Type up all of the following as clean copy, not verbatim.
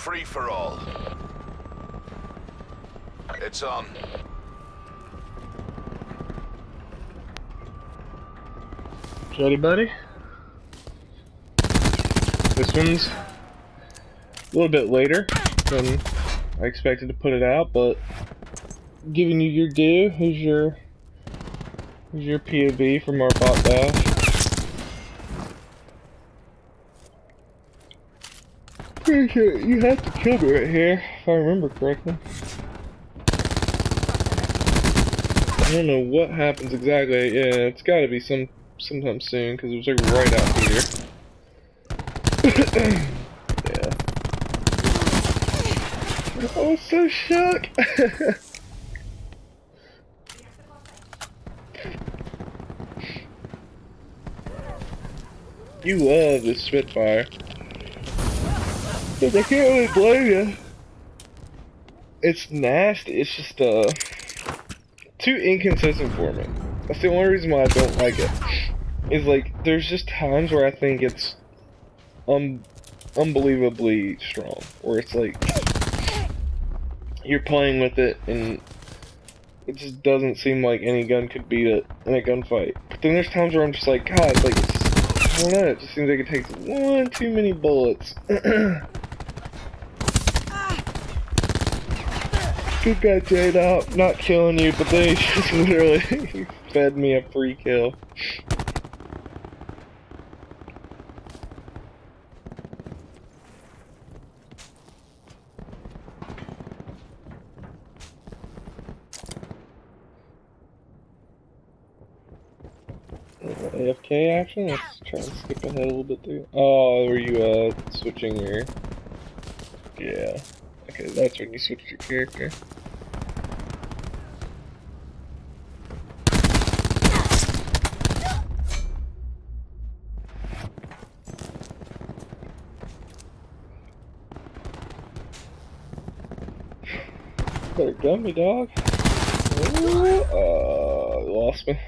Free for all. It's on. Juddy, buddy. This one's a little bit later than I expected to put it out, but giving you your due. Here's your POV from our bot dash. Pretty sure you have to kill me right here, if I remember correctly. I don't know what happens exactly. Yeah, it's got to be sometime soon because it was like right out here. Yeah. I was so shook. You love this Spitfire. But I can't really blame you. It's nasty. It's just too inconsistent for me. That's the only reason why I don't like it. Is like there's just times where I think it's unbelievably strong, where it's like you're playing with it and it just doesn't seem like any gun could beat it in a gunfight. But then there's times where I'm just like, God, like I don't know, it just seems like it takes one too many bullets. Good guy, JDopp. Not killing you, but they just literally fed me a free kill. AFK action? Let's try and skip ahead a little bit through. Oh, were you switching your... Yeah. Okay, that's when you switched your character. Better gun me, dog. Lost me.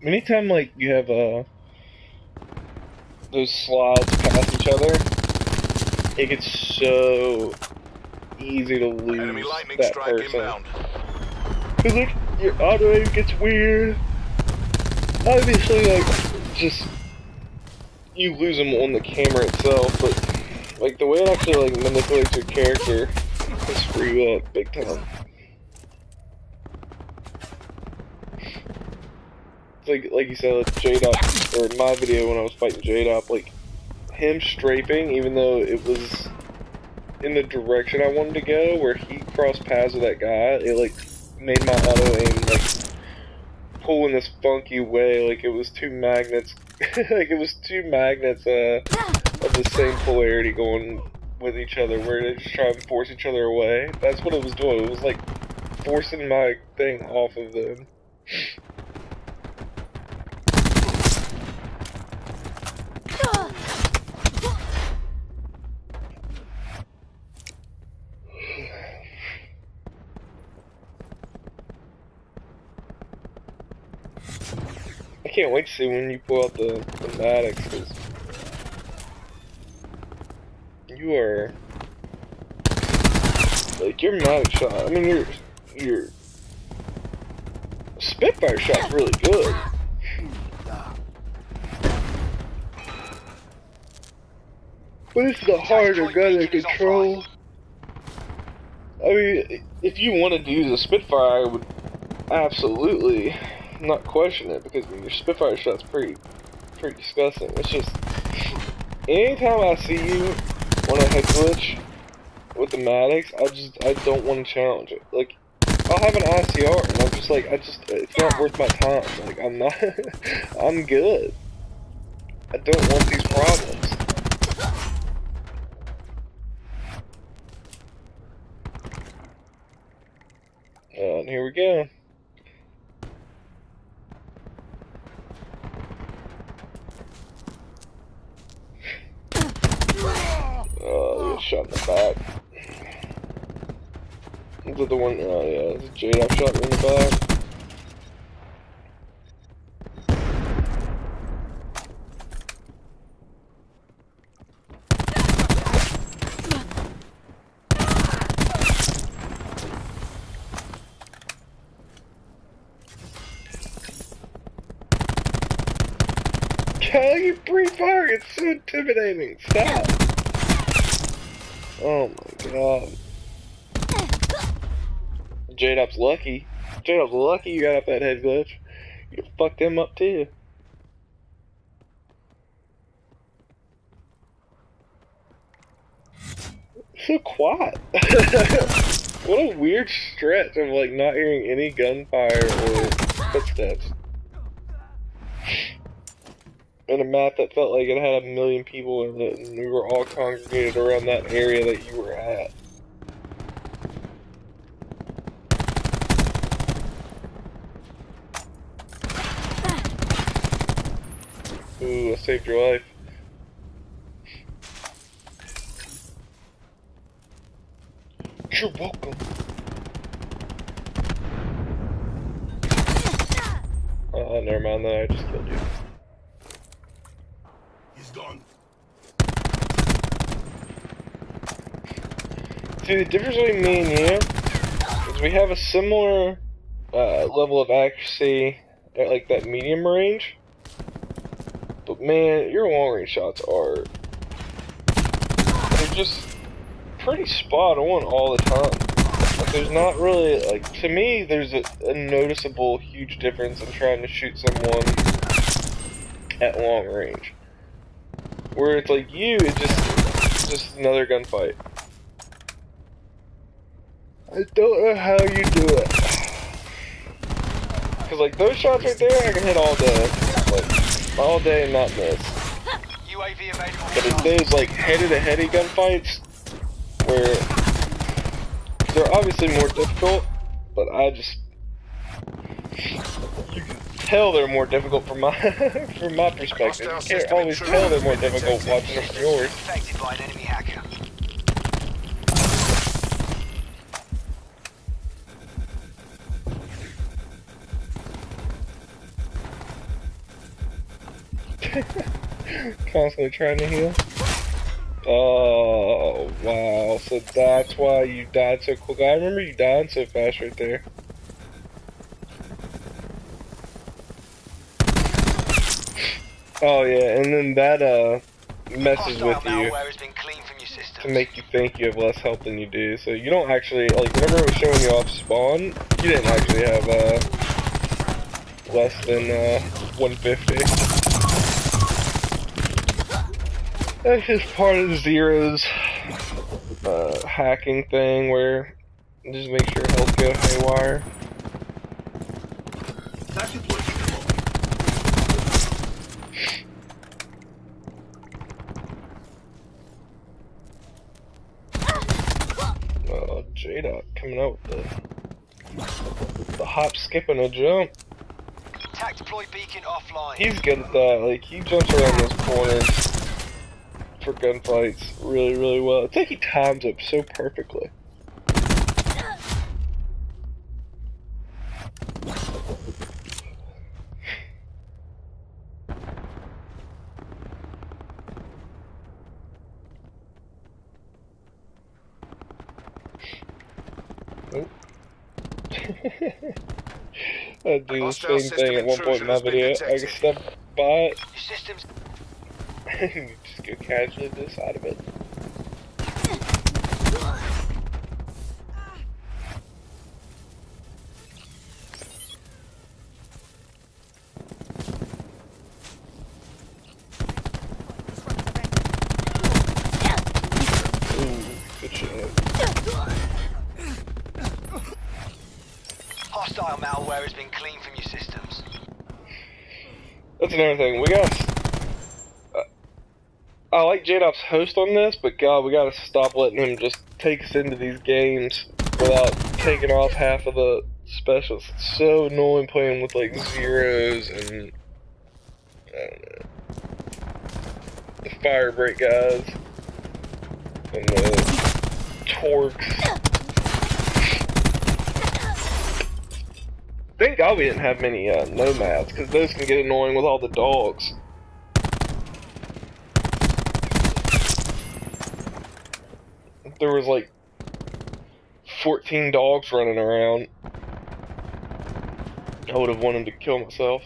Anytime like you have those slides past each other, it gets so easy to lose Enemy lightning that strike person. inbound. Cause like your auto aim gets weird. Obviously, like just you lose them on the camera itself, but like the way it actually like manipulates your character can screw you up big time. Like you said, like JDopp, or my video when I was fighting JDopp, like him strafing, even though it was in the direction I wanted to go, where he crossed paths with that guy, it like made my auto aim like pull in this funky way, like it was two magnets, like it was two magnets of the same polarity going with each other, where they just try and force each other away. That's what it was doing. It was like forcing my thing off of them. I can't wait to see when you pull out the Maddox, because you are, like, your Maddox shot, I mean, your Spitfire shot's really good. But it's the harder gun to control. I mean, if you wanted to use a Spitfire, I would absolutely not question it, because I mean, your Spitfire shot's pretty disgusting. It's just, anytime I see you on a head glitch with the Maddox, I don't want to challenge it. Like, I'll have an ICR, and I'm just like, it's not worth my time. Like, I'm good. I don't want these problems. And here we go. Oh, yeah, shot in the back. Is it the one? Oh, yeah, it's a JDopp shot in the back. Charlie, you pre-fire, it's so intimidating. Stop. Oh my god. JDopp's lucky. JDopp's lucky you got up that head glitch. You fucked him up too. So quiet. What a weird stretch of like not hearing any gunfire or footsteps. In a map that felt like it had 1 million people in it, and we were all congregated around that area that you were at. Ooh, I saved your life. You're welcome. Oh, never mind that, I just killed you. He's gone. See, the difference between me and you is we have a similar level of accuracy at like that medium range. But man, your long range shots are they're just pretty spot on all the time. Like, there's not really, like, to me, there's a noticeable huge difference in trying to shoot someone at long range. Where it's like you, it's just another gunfight. I don't know how you do it. Cause like those shots right there, I can hit all day. Like, all day and not miss. UAV available. But it's those like heady gunfights where they're obviously more difficult, but I just you can tell they're more difficult from my from my perspective. You can't always tell they're more difficult watching them from yours. Affected by an enemy hacker. Constantly trying to heal. Oh, wow. So that's why you died so quick. I remember you died so fast right there. Oh, yeah, and then that, messes with you to make you think you have less health than you do. So you don't actually, like, whenever it was showing you off spawn, you didn't actually have, less than, 150. That's just part of Zero's hacking thing where it just makes your health go haywire. Oh, JDopp coming out with the hop, skip, and a jump. Attack deploy beacon offline. He's good at that. Like, he jumps around those corners for gunfights really, really well. It's like he times up so perfectly. Oh. I do the same thing at one point in my video. I can step by it. Systems. You just go casually to the side of it. Ooh, good shot. Hostile malware has been cleaned from your systems. That's another thing. We got. I like JDopp's host on this, but God, we gotta stop letting him just take us into these games without taking off half of the specials. It's so annoying playing with like zeros and I don't know, the fire break guys and the torques. Thank God we didn't have many nomads, because those can get annoying with all the dogs. There was like 14 dogs running around. I would have wanted to kill myself.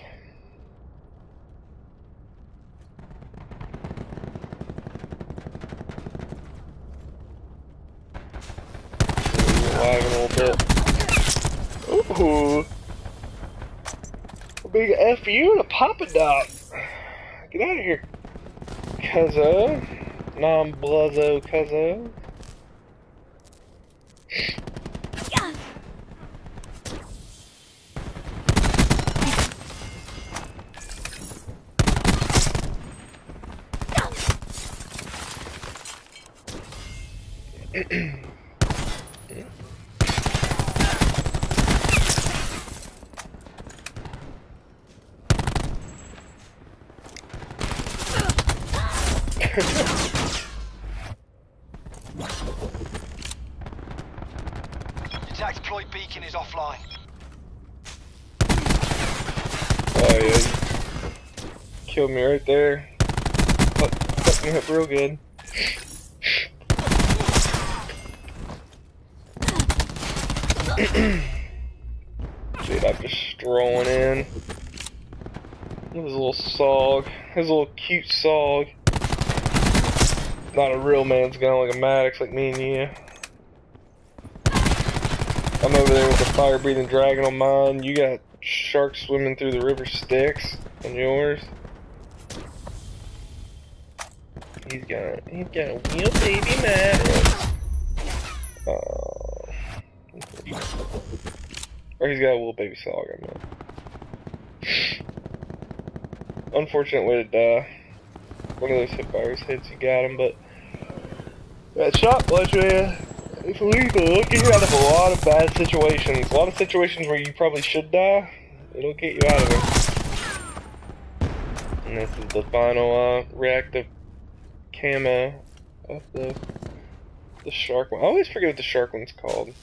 big F you and a Papa Doc. Get out of here. Cuzzo. Non-bluzzo cuzzo. Attack deployed beacon is offline. Oh yeah, killed me right there. Fucked me up real good. JDopp just strolling in. His little sog. His little cute sog. Not a real man's gun like a Maddox like me and you. I'm over there with the fire-breathing dragon on mine. You got sharks swimming through the river Styx on yours. He's got a real baby Maddox. Oh. Or he's got a little baby Sog, I mean. Unfortunate way to die. One of those hit virus hits, you got him, but that shot bludge, man, it's lethal. It'll get you out of a lot of bad situations. A lot of situations where you probably should die, it'll get you out of them. And this is the final reactive camo of the shark one. I always forget what the shark one's called.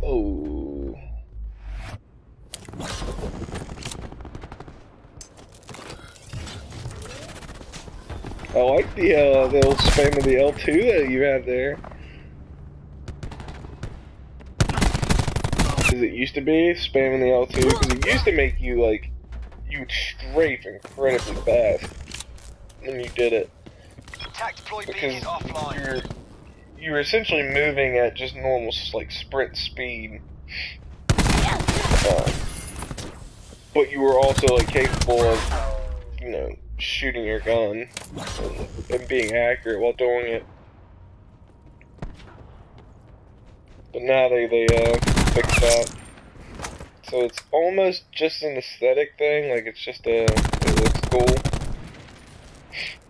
Oh. I like the old spam of the L2 that you have there. As it used to be, spamming the L2, because it used to make you, like, you would strafe incredibly fast when you did it. Attack deployed Because beacon offline. you're essentially moving at just normal, like, sprint speed. But you were also, like, capable of, you know, shooting your gun and being accurate while doing it. But now they fixed that. So it's almost just an aesthetic thing, like it's just it looks cool.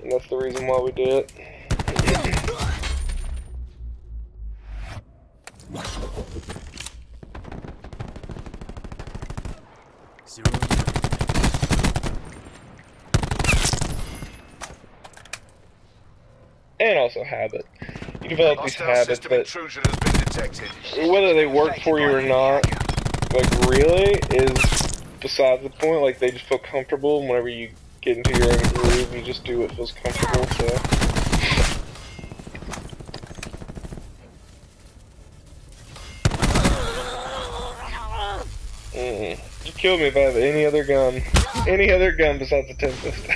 And that's the reason why we did it. And also habit. You develop these habits that, whether they work for you or not, like really, is besides the point. Like they just feel comfortable, and whenever you get into your own groove, you just do what feels comfortable, so. You killed me if I have any other gun besides the Tempest.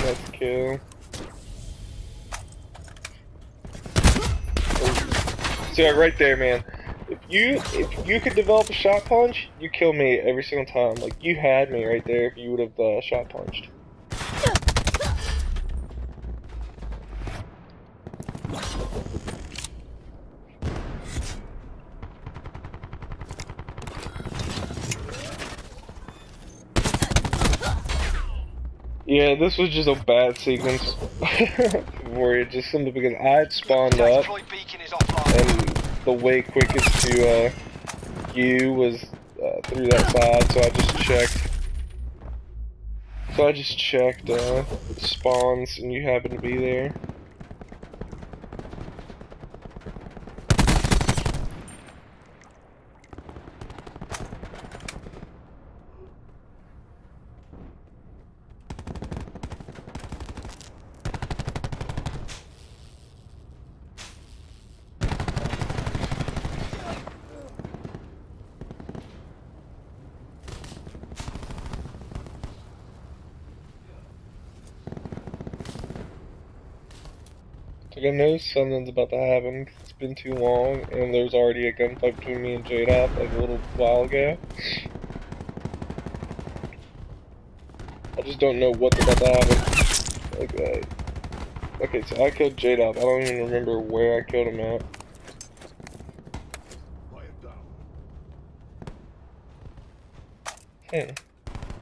Let's kill. See, like right there, man. If you could develop a shot punch, you kill me every single time. Like you had me right there if you would have shot punched. Yeah, this was just a bad sequence for you, just simply because I had spawned up, and the way quickest to you was through that side, so I just checked So I just checked spawns, and you happen to be there. Like, I know something's about to happen 'cause it's been too long, and there's already a gunfight between me and JDopp like a little while ago. I just don't know what's about to happen. Like, okay, so I killed JDopp. I don't even remember where I killed him at.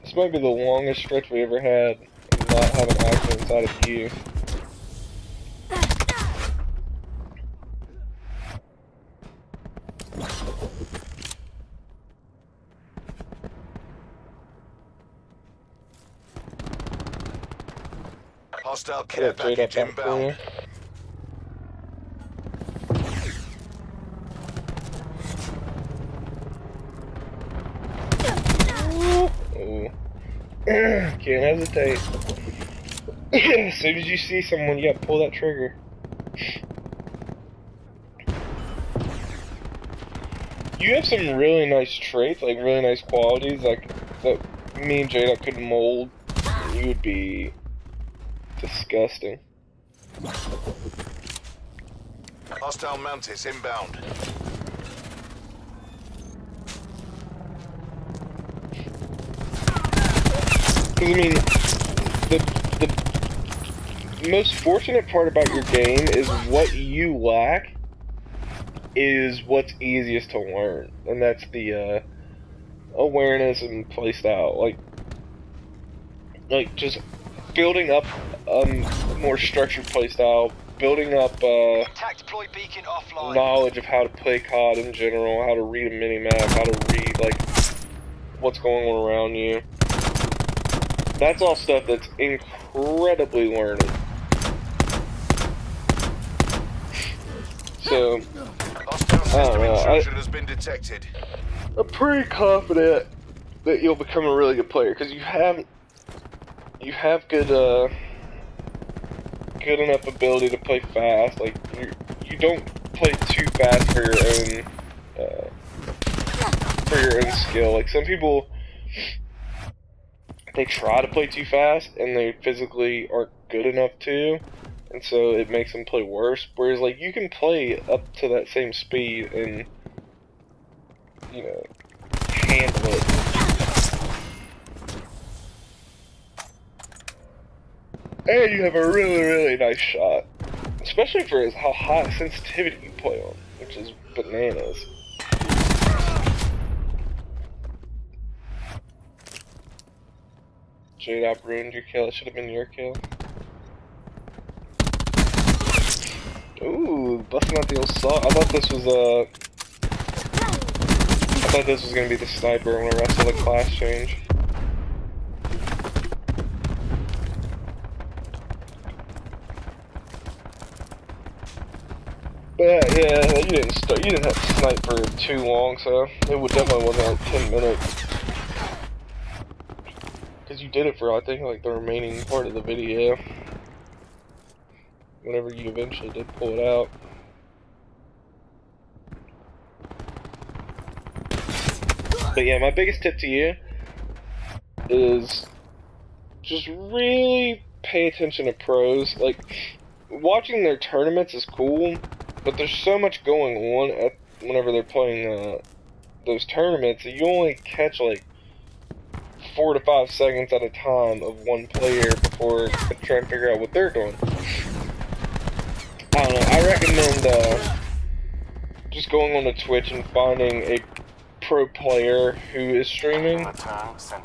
This might be the longest stretch we ever had of not having action inside of you. Hostile care JDopp package back for you. inbound. Ooh. Can't hesitate. As soon as you see someone, you gotta pull that trigger. You have some really nice traits, like really nice qualities, like that me and Jada could mold. You would be disgusting. Hostile Mantis inbound. I mean, the most fortunate part about your game is what you lack is what's easiest to learn, and that's the awareness and playstyle. Like just building up more structured playstyle, building up Attack deploy beacon offline. knowledge of how to play COD in general, how to read a minimap, how to read like what's going on around you. That's all stuff that's incredibly learning. So, Hostile I don't system know. intrusion has been detected. I'm pretty confident that you'll become a really good player because you have good good enough ability to play fast. Like you don't play too fast for your own skill. Like some people, they try to play too fast and they physically aren't good enough to, and so it makes them play worse. Whereas like you can play up to that same speed and handle it. And you have a really, really nice shot. Especially for how high sensitivity you play on, which is bananas. JDopp ruined your kill. It should have been your kill. Ooh, busting out the old saw. I thought this was gonna be the sniper when the rest of the class change. But yeah, you didn't have to snipe for too long, so it definitely wasn't like 10 minutes. Because you did it for, I think, like the remaining part of the video. Whenever you eventually did pull it out. But yeah, my biggest tip to you is just really pay attention to pros. Like, watching their tournaments is cool, but there's so much going on whenever they're playing those tournaments that you only catch like 4 to 5 seconds at a time of one player before trying to figure out what they're doing. I don't know, I recommend just going on to Twitch and finding a pro player who is streaming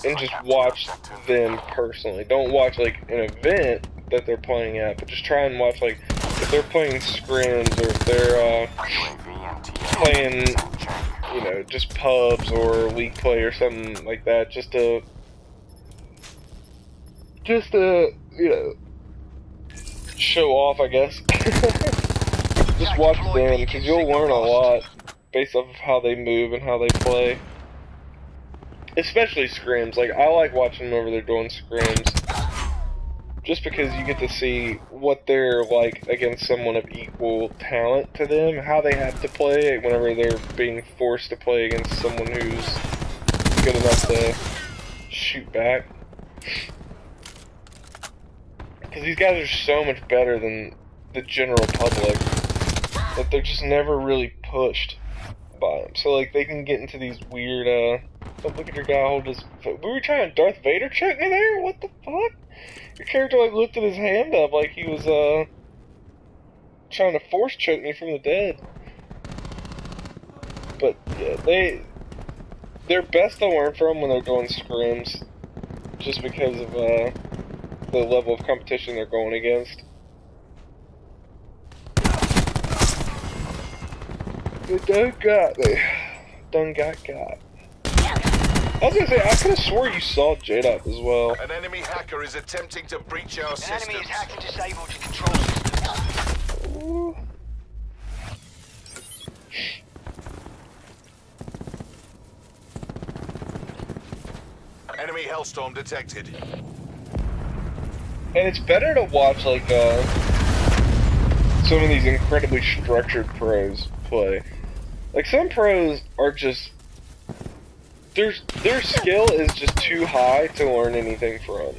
and just watch them personally. Don't watch like an event that they're playing at, but just try and watch like if they're playing scrims or if they're playing, just pubs or league play or something like that, just to just to, you know, show off, I guess. Just watch them, because you'll learn a lot based off of how they move and how they play. Especially scrims. Like, I like watching them over there doing scrims. Just because you get to see what they're like against someone of equal talent to them, how they have to play whenever they're being forced to play against someone who's good enough to shoot back. Because these guys are so much better than the general public that they're just never really pushed by them. So, like, they can get into these weird, oh, look at your guy hold his... We were trying to Darth Vader check me there? What the fuck? Your character, like, lifted his hand up like he was, trying to force choke me from the dead. But, yeah, they're best to learn from when they're doing scrims. Just because of, the level of competition they're going against. You done got me. Done got. I was gonna say, I could've swore you saw JDopp as well. An enemy hacker is attempting to breach our systems. An enemy is hacked and disabled your control system. Ooh. Enemy Hellstorm detected. And it's better to watch, like, some of these incredibly structured pros play. Like, some pros are just... Their skill is just too high to learn anything from.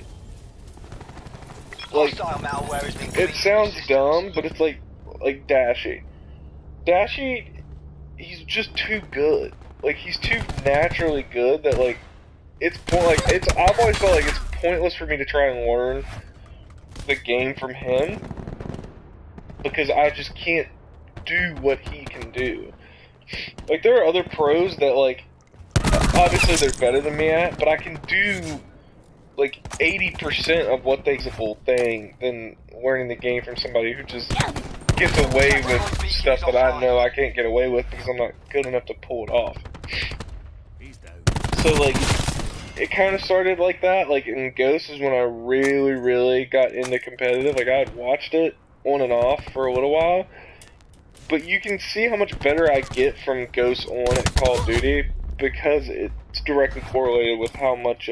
Like, Hostile malware has been it sounds dumb, but it's like Dashy. Dashy, he's just too good. Like, he's too naturally good that, like, I've always felt like it's pointless for me to try and learn the game from him, because I just can't do what he can do. Like, there are other pros that, like, obviously they're better than me at, but I can do, like, 80% of what they full thing than learning the game from somebody who just gets away with stuff that I know I can't get away with because I'm not good enough to pull it off. So, like, it kind of started like that. Like, in Ghost is when I really, really got into competitive. Like, I had watched it on and off for a little while, but you can see how much better I get from Ghost on at Call of Duty because it's directly correlated with how much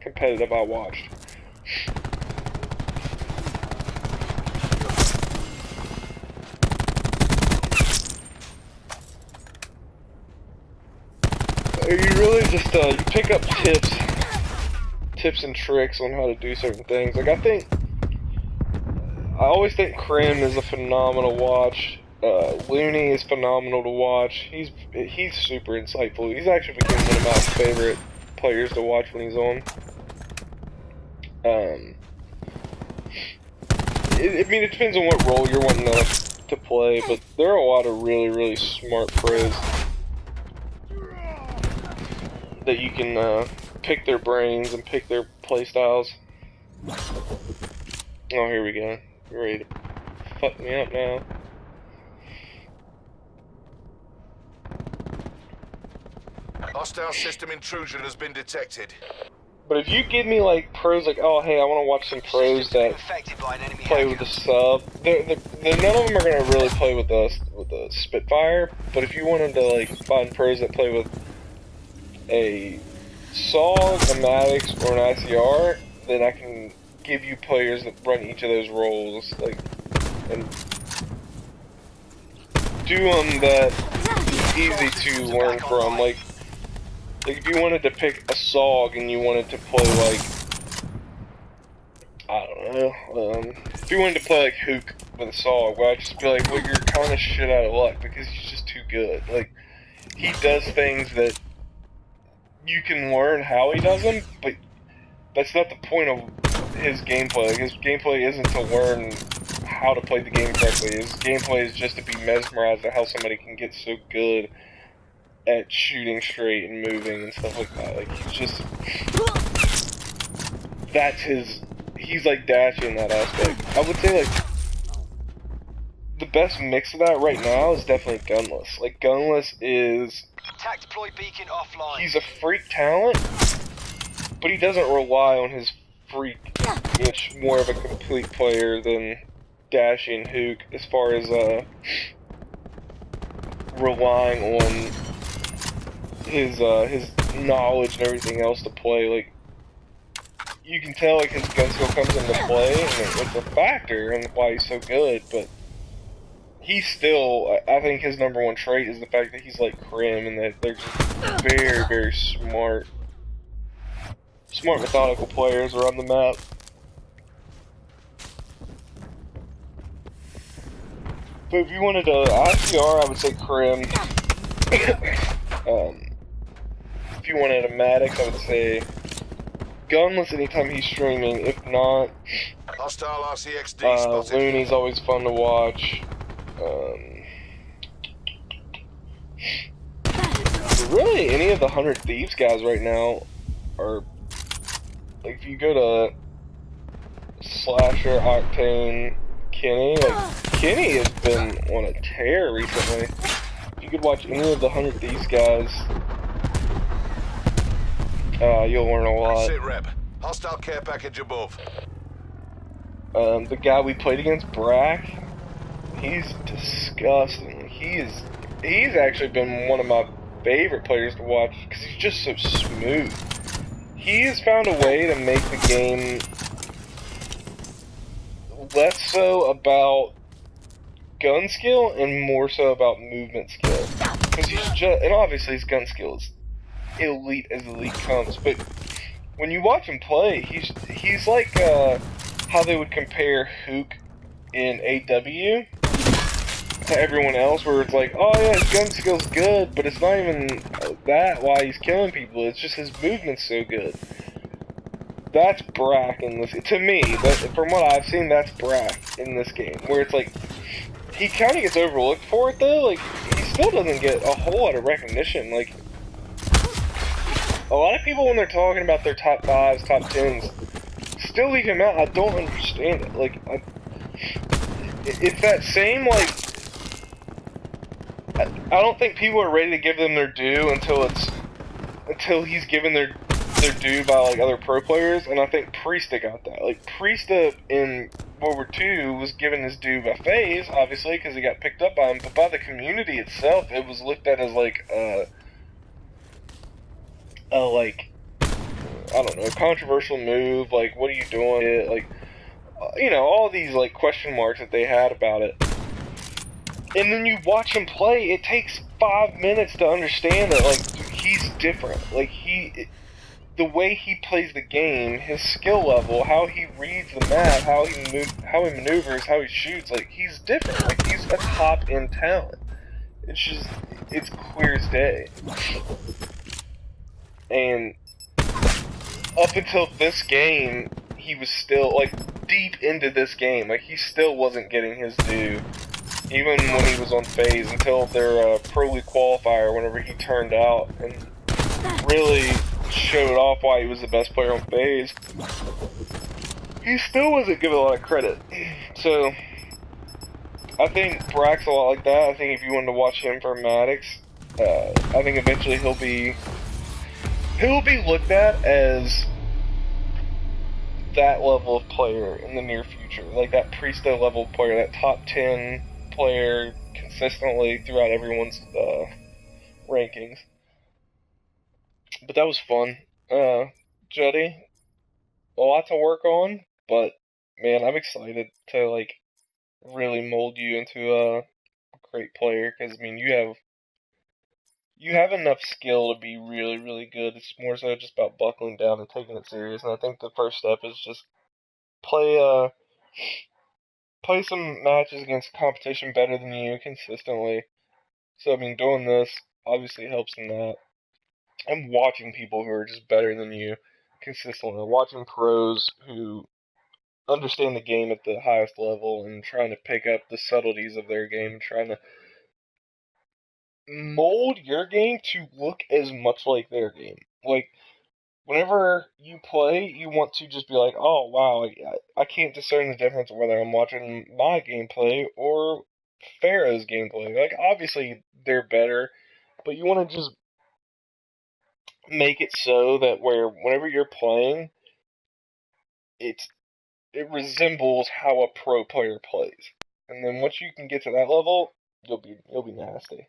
competitive I watched. You really just you pick up tips and tricks on how to do certain things. Like, I always think Krim is a phenomenal watch. Looney is phenomenal to watch. He's super insightful. He's actually become one of my favorite players to watch when he's on. I mean, it depends on what role you're wanting to play, but there are a lot of really, really smart pros that you can pick their brains and pick their playstyles. Oh, here we go. You're ready to fuck me up now. Hostile system intrusion has been detected. But if you give me, like, pros, like, oh, hey, I want to watch some pros that play with the sub, none of them are going to really play with the Spitfire, but if you wanted to, like, find pros that play with a SOG, a Maddox, or an ICR, then I can give you players that run each of those roles, like, and do them that easy to learn from. Like, if you wanted to pick a SOG and you wanted to play, like, I don't know, if you wanted to play, like, Hook with a SOG, well, I'd just be like, well, you're kind of shit out of luck because he's just too good. Like, he does things that you can learn how he does them, but that's not the point of his gameplay. Like, his gameplay isn't to learn how to play the game correctly. His gameplay is just to be mesmerized at how somebody can get so good at shooting straight and moving and stuff like that. Like, he's just... That's his... He's like Dashy in that aspect. I would say, like, the best mix of that right now is definitely Gunless. Like, Gunless is... Attack deploy beacon offline. He's a freak talent, but he doesn't rely on his freak much more of a complete player than Dashy and Hook as far as relying on his knowledge and everything else to play. Like, you can tell like his gun skill comes into play, and it's a factor in why he's so good. But he's still, I think his number one trait is the fact that he's like Krim, and that they're just very, very smart, methodical players around the map. But if you wanted to ICR, I would say Krim. If you wanted a Maddox, I would say Gunless anytime he's streaming. If not, Hostile RCXD spotted. Looney's always fun to watch. Really, any of the 100 Thieves guys right now are, like, if you go to Slasher, Octane, Kenny, like, Kenny has been on a tear recently. If you could watch any of the 100 Thieves guys, you'll learn a lot. Sit rep. Hostile care package above. The guy we played against, Brack, he's disgusting. He's actually been one of my favorite players to watch because he's just so smooth. He has found a way to make the game less so about gun skill and more so about movement skill. Because and obviously his gun skill is elite as elite comes, but when you watch him play, he's like how they would compare Hook in AW to everyone else, where it's like, oh yeah, his gun skill's good, but it's not even that why he's killing people, it's just his movement's so good. That's Brack in this, to me, from what I've seen, that's Brack in this game, where it's like, he kind of gets overlooked for it though, like, he still doesn't get a whole lot of recognition, like, a lot of people when they're talking about their top 5s, top 10s, still leave him out. I don't understand it, like, it's that same, like, I don't think people are ready to give them their due until he's given their due by like other pro players, and I think Priesta got that. Like Priesta in World War II was given his due by FaZe, obviously, because he got picked up by him, but by the community itself, it was looked at as like like, I don't know, controversial move. Like, what are you doing? Like, you know, all these like question marks that they had about it. And then you watch him play, it takes 5 minutes to understand that, like, he's different. Like, the way he plays the game, his skill level, how he reads the map, how he maneuvers, how he shoots, like, he's different. Like, he's a top-end talent. It's clear as day. And up until this game, he was still, like, deep into this game, like, he still wasn't getting his due. Even when he was on FaZe, until their Pro League qualifier, whenever he turned out and really showed off why he was the best player on FaZe, he still wasn't given a lot of credit. So, I think Brack's a lot like that. I think if you wanted to watch him for Maddox, I think eventually he'll be looked at as that level of player in the near future. Like that Priesta level player, that top 10 player consistently throughout everyone's rankings. But that was fun. Juddy, a lot to work on, but man, I'm excited to like really mold you into a great player, because I mean you have enough skill to be really, really good. It's more so just about buckling down and taking it serious, and I think the first step is just play some matches against competition better than you consistently. So, I mean, doing this obviously helps in that. I'm watching people who are just better than you consistently. Watching pros who understand the game at the highest level and trying to pick up the subtleties of their game, trying to mold your game to look as much like their game. Like, whenever you play, you want to just be like, oh, wow, I can't discern the difference whether I'm watching my gameplay or Pharaoh's gameplay. Like, obviously, they're better, but you want to just make it so that whenever you're playing, it resembles how a pro player plays. And then once you can get to that level, you'll be nasty.